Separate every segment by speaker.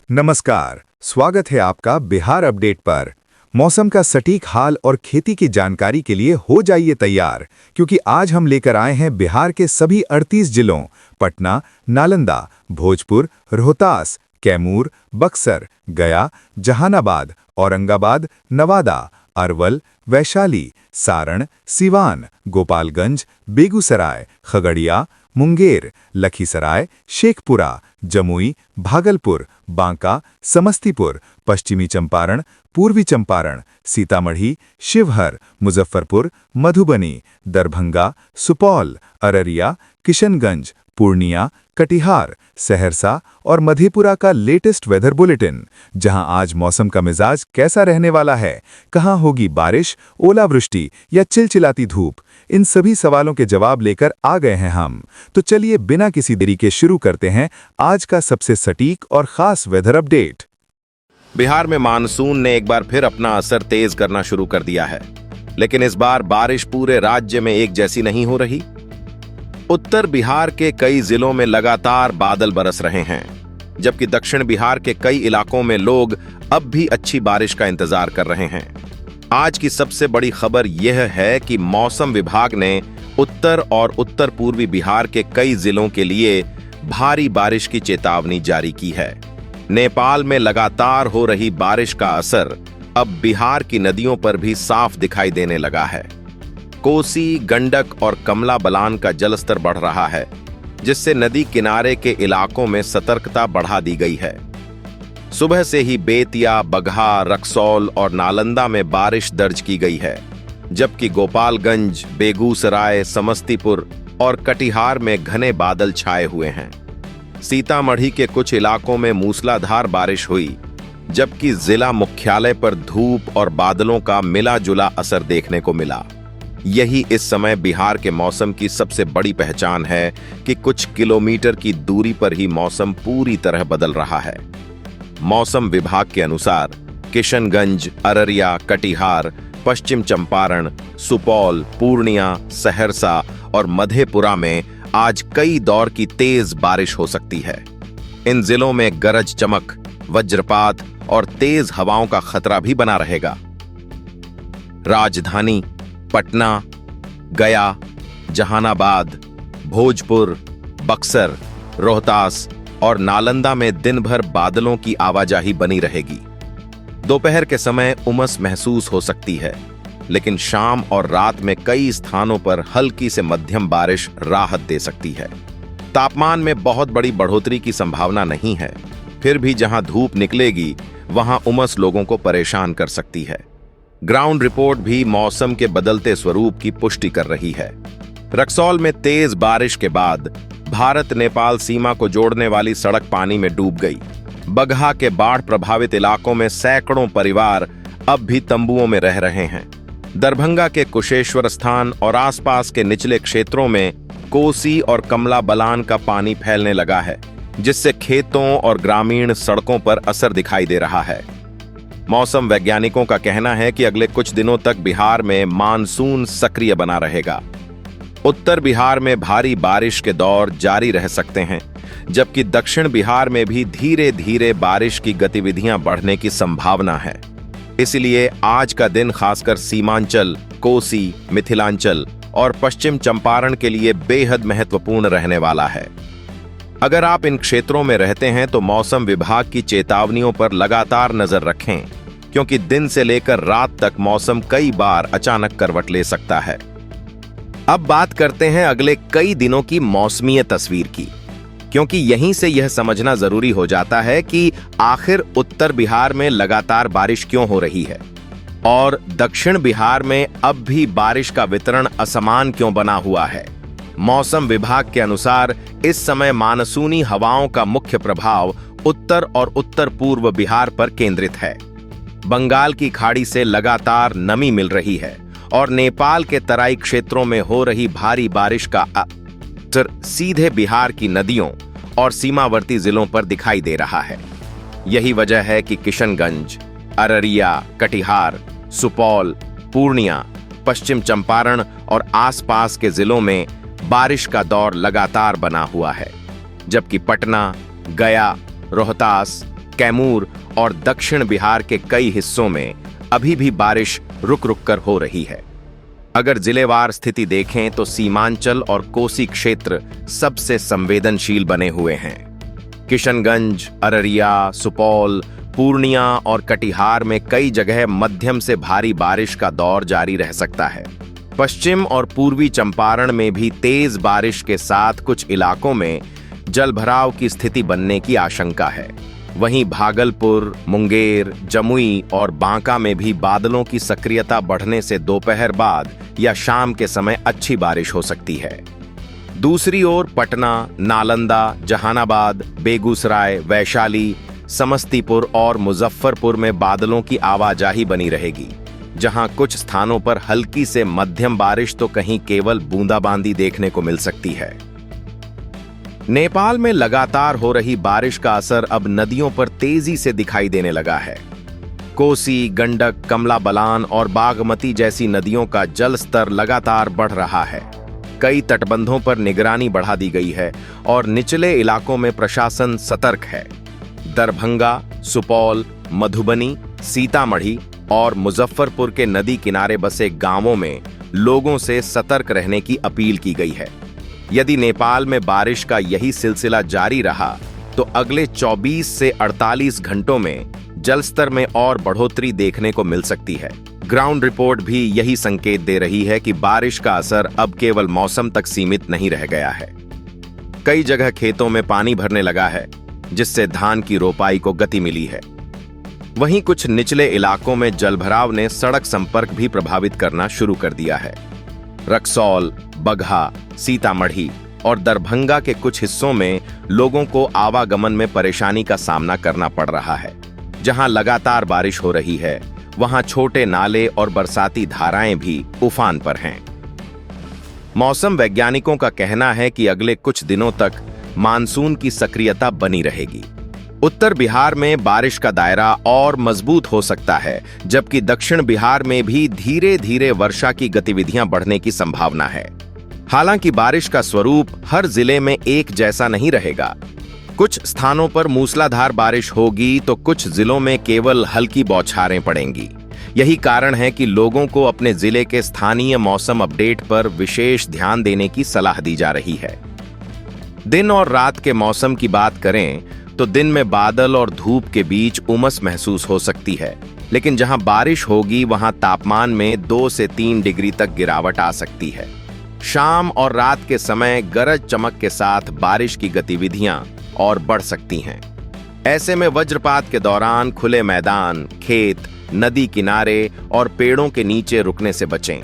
Speaker 1: नमस्कार, स्वागत है आपका बिहार अपडेट पर। मौसम का सटीक हाल और खेती की जानकारी के लिए हो जाइए तैयार, क्योंकि आज हम लेकर आए हैं बिहार के सभी 38 जिलों पटना, नालंदा, भोजपुर, रोहतास, कैमूर, बक्सर, गया, जहानाबाद, औरंगाबाद, नवादा, अरवल, वैशाली, सारण, सिवान, गोपालगंज, बेगूसराय, खगड़िया, मुंगेर, लखीसराय, शेखपुरा, जमुई, भागलपुर, बांका, समस्तीपुर, पश्चिमी चंपारण, पूर्वी चंपारण, सीतामढ़ी, शिवहर, मुजफ्फरपुर, मधुबनी, दरभंगा, सुपौल, अररिया, किशनगंज, पूर्णिया, कटिहार, सहरसा और मधेपुरा का लेटेस्ट वेदर बुलेटिन, जहां आज मौसम का मिजाज कैसा रहने वाला है, कहां होगी बारिश, ओलावृष्टि या चिलचिलाती धूप, इन सभी सवालों के जवाब लेकर आ गए हैं हम। तो चलिए बिना किसी देरी के शुरू करते हैं आज का सबसे सटीक और खास वेदर अपडेट।
Speaker 2: बिहार में मानसून ने एक बार फिर अपना असर तेज करना शुरू कर दिया है, लेकिन इस बार बारिश पूरे राज्य में एक जैसी नहीं हो रही। उत्तर बिहार के कई जिलों में लगातार बादल बरस रहे हैं, जबकि दक्षिण बिहार के कई इलाकों में लोग अब भी अच्छी बारिश का इंतजार कर रहे हैं। आज की सबसे बड़ी खबर यह है कि मौसम विभाग ने उत्तर और उत्तर पूर्वी बिहार के कई जिलों के लिए भारी बारिश की चेतावनी जारी की है। नेपाल में लगातार हो रही बारिश का असर अब बिहार की नदियों पर भी साफ दिखाई देने लगा है। कोसी, गंडक और कमला बलान का जलस्तर बढ़ रहा है, जिससे नदी किनारे के इलाकों में सतर्कता बढ़ा दी गई है। सुबह से ही बेतिया, बगहा, रक्सौल और नालंदा में बारिश दर्ज की गई है, जबकि गोपालगंज, बेगूसराय, समस्तीपुर और कटिहार में घने बादल छाए हुए हैं। सीतामढ़ी के कुछ इलाकों में मूसलाधार बारिश हुई, जबकि जिला मुख्यालय पर धूप और बादलों का मिला जुला असर देखने को मिला। यही इस समय बिहार के मौसम की सबसे बड़ी पहचान है कि कुछ किलोमीटर की दूरी पर ही मौसम पूरी तरह बदल रहा है। मौसम विभाग के अनुसार किशनगंज, अररिया, कटिहार, पश्चिम चंपारण, सुपौल, पूर्णिया, सहरसा और मधेपुरा में आज कई दौर की तेज बारिश हो सकती है। इन जिलों में गरज चमक, वज्रपात और तेज हवाओं का खतरा भी बना रहेगा। राजधानी पटना, गया, जहानाबाद, भोजपुर, बक्सर, रोहतास और नालंदा में दिन भर बादलों की आवाजाही बनी रहेगी। दोपहर के समय उमस महसूस हो सकती है, लेकिन शाम और रात में कई स्थानों पर हल्की से मध्यम बारिश राहत दे सकती है। तापमान में बहुत बड़ी बढ़ोतरी की संभावना नहीं है, फिर भी जहां धूप निकलेगी वहां उमस लोगों को परेशान कर सकती है। ग्राउंड रिपोर्ट भी मौसम के बदलते स्वरूप की पुष्टि कर रही है। रक्सौल में तेज बारिश के बाद भारत नेपाल सीमा को जोड़ने वाली सड़क पानी में डूब गई। बगहा के बाढ़ प्रभावित इलाकों में सैकड़ों परिवार अब भी तंबुओं में रह रहे हैं। दरभंगा के कुशेश्वर स्थान और आसपास के निचले क्षेत्रों में कोसी और कमला बलान का पानी फैलने लगा है, जिससे खेतों और ग्रामीण सड़कों पर असर दिखाई दे रहा है। मौसम वैज्ञानिकों का कहना है कि अगले कुछ दिनों तक बिहार में मानसून सक्रिय बना रहेगा। उत्तर बिहार में भारी बारिश के दौर जारी रह सकते हैं, जबकि दक्षिण बिहार में भी धीरे धीरे बारिश की गतिविधियां बढ़ने की संभावना है। इसलिए आज का दिन खासकर सीमांचल, कोसी, मिथिलांचल और पश्चिम चंपारण के लिए बेहद महत्वपूर्ण रहने वाला है। अगर आप इन क्षेत्रों में रहते हैं तो मौसम विभाग की चेतावनियों पर लगातार नजर रखें, क्योंकि दिन से लेकर रात तक मौसम कई बार अचानक करवट ले सकता है। अब बात करते हैं अगले कई दिनों की मौसमीय तस्वीर की, क्योंकि यहीं से यह समझना जरूरी हो जाता है कि आखिर उत्तर बिहार में लगातार बारिश क्यों हो रही है और दक्षिण बिहार में अब भी बारिश का वितरण असमान क्यों बना हुआ है। मौसम विभाग के अनुसार इस समय मानसूनी हवाओं का मुख्य प्रभाव उत्तर और उत्तर पूर्व बिहार पर केंद्रित है। बंगाल की खाड़ी से लगातार नमी मिल रही है और नेपाल के तराई क्षेत्रों में हो रही भारी बारिश का असर सीधे बिहार की नदियों और सीमावर्ती जिलों पर दिखाई दे रहा है। यही वजह है कि किशनगंज, अररिया, कटिहार, सुपौल, पूर्णिया, पश्चिम चंपारण और आसपास के जिलों में बारिश का दौर लगातार बना हुआ है, जबकि पटना, गया, रोहतास, कैमूर और दक्षिण बिहार के कई हिस्सों में अभी भी बारिश रुक रुक कर हो रही है। अगर जिलेवार स्थिति देखें तो सीमांचल और कोसी क्षेत्र सबसे संवेदनशील बने हुए हैं। किशनगंज, अररिया, सुपौल, पूर्णिया और कटिहार में कई जगह मध्यम से भारी बारिश का दौर जारी रह सकता है। पश्चिम और पूर्वी चंपारण में भी तेज बारिश के साथ कुछ इलाकों में जलभराव की स्थिति बनने की आशंका है। वहीं भागलपुर, मुंगेर, जमुई और बांका में भी बादलों की सक्रियता बढ़ने से दोपहर बाद या शाम के समय अच्छी बारिश हो सकती है। दूसरी ओर पटना, नालंदा, जहानाबाद, बेगूसराय, वैशाली, समस्तीपुर और मुजफ्फरपुर में बादलों की आवाजाही बनी रहेगी, जहां कुछ स्थानों पर हल्की से मध्यम बारिश तो कहीं केवल बूंदाबांदी देखने को मिल सकती है। नेपाल में लगातार हो रही बारिश का असर अब नदियों पर तेजी से दिखाई देने लगा है। कोसी, गंडक, कमला बलान और बागमती जैसी नदियों का जल स्तर लगातार बढ़ रहा है। कई तटबंधों पर निगरानी बढ़ा दी गई है और निचले इलाकों में प्रशासन सतर्क है। दरभंगा, सुपौल, मधुबनी, सीतामढ़ी और मुजफ्फरपुर के नदी किनारे बसे गांवों में लोगों से सतर्क रहने की अपील की गई है। यदि नेपाल में बारिश का यही सिलसिला जारी रहा तो अगले 24 से 48 घंटों में जलस्तर में और बढ़ोतरी देखने को मिल सकती है। ग्राउंड रिपोर्ट भी यही संकेत दे रही है कि बारिश का असर अब केवल मौसम तक सीमित नहीं रह गया है। कई जगह खेतों में पानी भरने लगा है, जिससे धान की रोपाई को गति मिली है। वहीं कुछ निचले इलाकों में जलभराव ने सड़क संपर्क भी प्रभावित करना शुरू कर दिया है। रक्सौल, बगहा, सीतामढ़ी और दरभंगा के कुछ हिस्सों में लोगों को आवागमन में परेशानी का सामना करना पड़ रहा है। जहां लगातार बारिश हो रही है, वहां छोटे नाले और बरसाती धाराएं भी उफान पर हैं। मौसम वैज्ञानिकों का कहना है कि अगले कुछ दिनों तक मानसून की सक्रियता बनी रहेगी। उत्तर बिहार में बारिश का दायरा और मजबूत हो सकता है, जबकि दक्षिण बिहार में भी धीरे धीरे वर्षा की गतिविधियां बढ़ने की संभावना है। हालांकि बारिश का स्वरूप हर जिले में एक जैसा नहीं रहेगा। कुछ स्थानों पर मूसलाधार बारिश होगी तो कुछ जिलों में केवल हल्की बौछारें पड़ेंगी। यही कारण है कि लोगों को अपने जिले के स्थानीय मौसम अपडेट पर विशेष ध्यान देने की सलाह दी जा रही है। दिन और रात के मौसम की बात करें तो दिन में बादल और धूप के बीच उमस महसूस हो सकती है, लेकिन जहां बारिश होगी वहां तापमान में 2 से 3 डिग्री तक गिरावट आ सकती है। शाम और रात के समय गरज चमक के साथ बारिश की गतिविधियां और बढ़ सकती हैं। ऐसे में वज्रपात के दौरान खुले मैदान, खेत, नदी किनारे और पेड़ों के नीचे रुकने से बचें।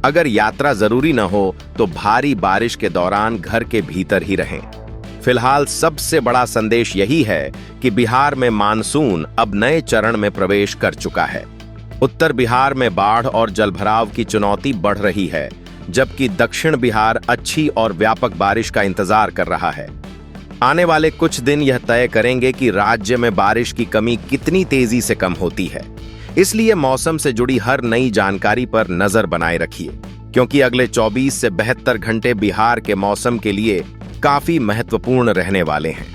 Speaker 2: अगर यात्रा जरूरी न हो तो भारी बारिश के दौरान घर के भीतर ही रहें। फिलहाल सबसे बड़ा संदेश यही है कि बिहार में मानसून अब नए चरण में प्रवेश कर चुका है। उत्तर बिहार में बाढ़ और जलभराव की चुनौती बढ़ रही है, जबकि दक्षिण बिहार अच्छी और व्यापक बारिश का इंतजार कर रहा है। आने वाले कुछ दिन यह तय करेंगे कि राज्य में बारिश की कमी कितनी तेजी से कम होती है। इसलिए मौसम से जुड़ी हर नई जानकारी पर नजर बनाए रखिए, क्योंकि अगले 24 से 72 घंटे बिहार के मौसम के लिए काफी महत्वपूर्ण रहने वाले हैं।